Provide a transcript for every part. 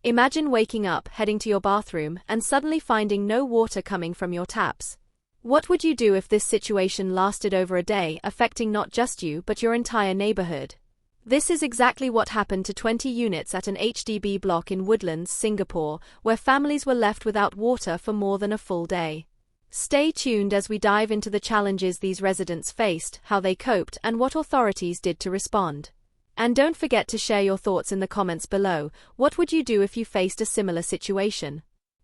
Imagine waking up, heading to your bathroom, and suddenly finding no water coming from your taps. What would you do if this situation lasted over a day, affecting not just you but your entire neighborhood? This is exactly what happened to 20 units at an HDB block in Woodlands, Singapore, where families were left without water for more than a full day. Stay tuned as we dive into the challenges these residents faced, how they coped, and what authorities did to respond. And don't forget to share your thoughts in the comments below. What would you do if you faced a similar situation?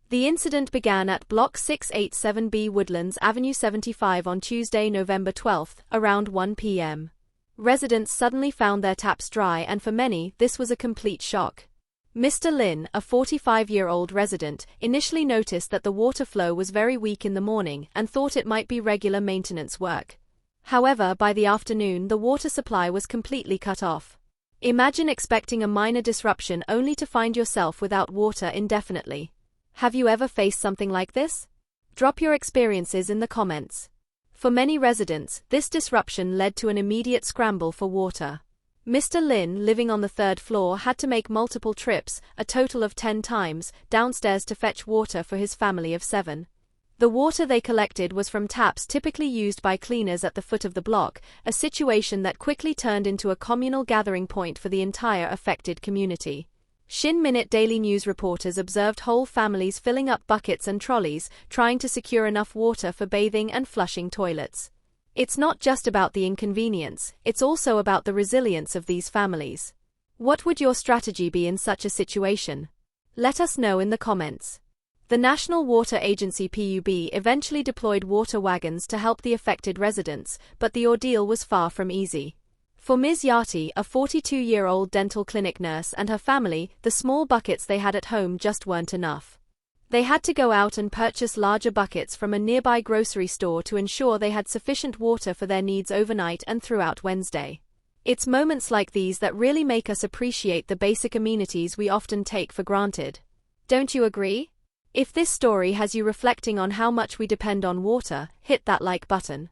The incident began at Block 687B Woodlands Avenue 75 on Tuesday, November 12, around 1 p.m. Residents suddenly found their taps dry, and for many, this was a complete shock. Mr. Lin, a 45-year-old resident, initially noticed that the water flow was very weak in the morning and thought it might be regular maintenance work. However, by the afternoon, the water supply was completely cut off. Imagine expecting a minor disruption only to find yourself without water indefinitely. Have you ever faced something like this? Drop your experiences in the comments. For many residents, this disruption led to an immediate scramble for water. Mr. Lin, living on the third floor, had to make multiple trips, a total of 10 times, downstairs to fetch water for his family of 7. The water they collected was from taps typically used by cleaners at the foot of the block, a situation that quickly turned into a communal gathering point for the entire affected community. Shin Minute Daily News reporters observed whole families filling up buckets and trolleys, trying to secure enough water for bathing and flushing toilets. It's not just about the inconvenience, it's also about the resilience of these families. What would your strategy be in such a situation? Let us know in the comments. The National Water Agency (PUB) eventually deployed water wagons to help the affected residents, but the ordeal was far from easy. For Ms. Yati, a 42-year-old dental clinic nurse, and her family, the small buckets they had at home just weren't enough. They had to go out and purchase larger buckets from a nearby grocery store to ensure they had sufficient water for their needs overnight and throughout Wednesday. It's moments like these that really make us appreciate the basic amenities we often take for granted. Don't you agree? If this story has you reflecting on how much we depend on water, hit that like button.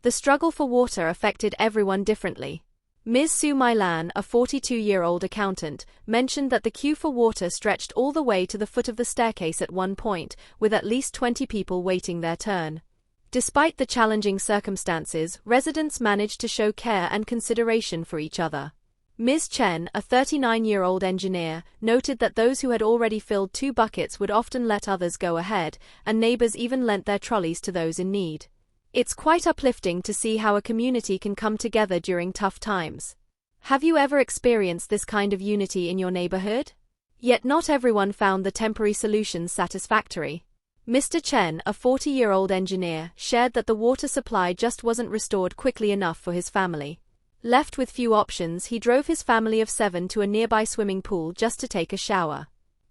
The struggle for water affected everyone differently. Ms. Su Mailan, a 42-year-old accountant, mentioned that the queue for water stretched all the way to the foot of the staircase at one point, with at least 20 people waiting their turn. Despite the challenging circumstances, residents managed to show care and consideration for each other. Ms. Chen, a 39-year-old engineer, noted that those who had already filled 2 buckets would often let others go ahead, and neighbors even lent their trolleys to those in need. It's quite uplifting to see how a community can come together during tough times. Have you ever experienced this kind of unity in your neighborhood? Yet not everyone found the temporary solutions satisfactory. Mr. Chen, a 40-year-old engineer, shared that the water supply just wasn't restored quickly enough for his family. Left with few options, he drove his family of 7 to a nearby swimming pool just to take a shower.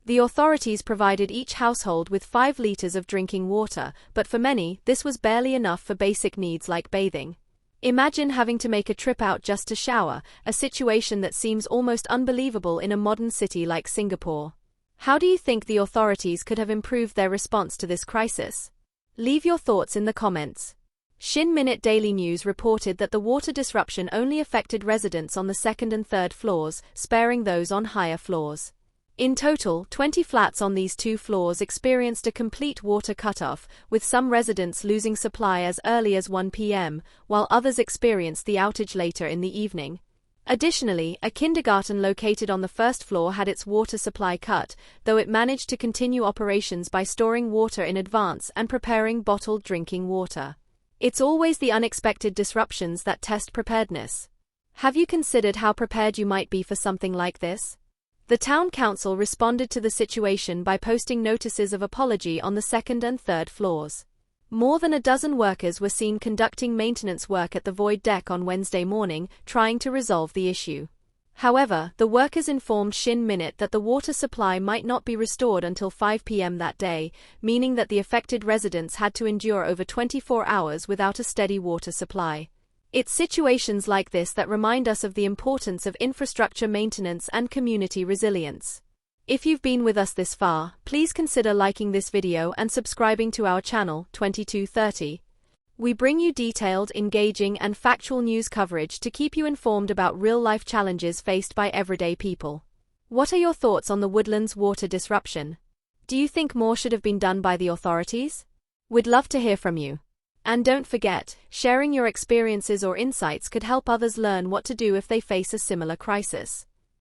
The authorities provided each household with 5 liters of drinking water, but for many, this was barely enough for basic needs like bathing. Imagine having to make a trip out just to shower, a situation that seems almost unbelievable in a modern city like Singapore. How do you think the authorities could have improved their response to this crisis? Leave your thoughts in the comments. Shin Minute Daily News reported that the water disruption only affected residents on the 2nd and 3rd floors, sparing those on higher floors. In total, 20 flats on these 2 floors experienced a complete water cutoff, with some residents losing supply as early as 1 p.m., while others experienced the outage later in the evening. Additionally, a kindergarten located on the 1st floor had its water supply cut, though it managed to continue operations by storing water in advance and preparing bottled drinking water. It's always the unexpected disruptions that test preparedness. Have you considered how prepared you might be for something like this? The town council responded to the situation by posting notices of apology on the 2nd and 3rd floors. More than a dozen workers were seen conducting maintenance work at the void deck on Wednesday morning, trying to resolve the issue. However, the workers informed Shin Minute that the water supply might not be restored until 5 p.m. that day, meaning that the affected residents had to endure over 24 hours without a steady water supply. It's situations like this that remind us of the importance of infrastructure maintenance and community resilience. If you've been with us this far, please consider liking this video and subscribing to our channel, 2230. We bring you detailed, engaging, and factual news coverage to keep you informed about real-life challenges faced by everyday people. What are your thoughts on the Woodlands water disruption? Do you think more should have been done by the authorities? We'd love to hear from you. And don't forget, sharing your experiences or insights could help others learn what to do if they face a similar crisis.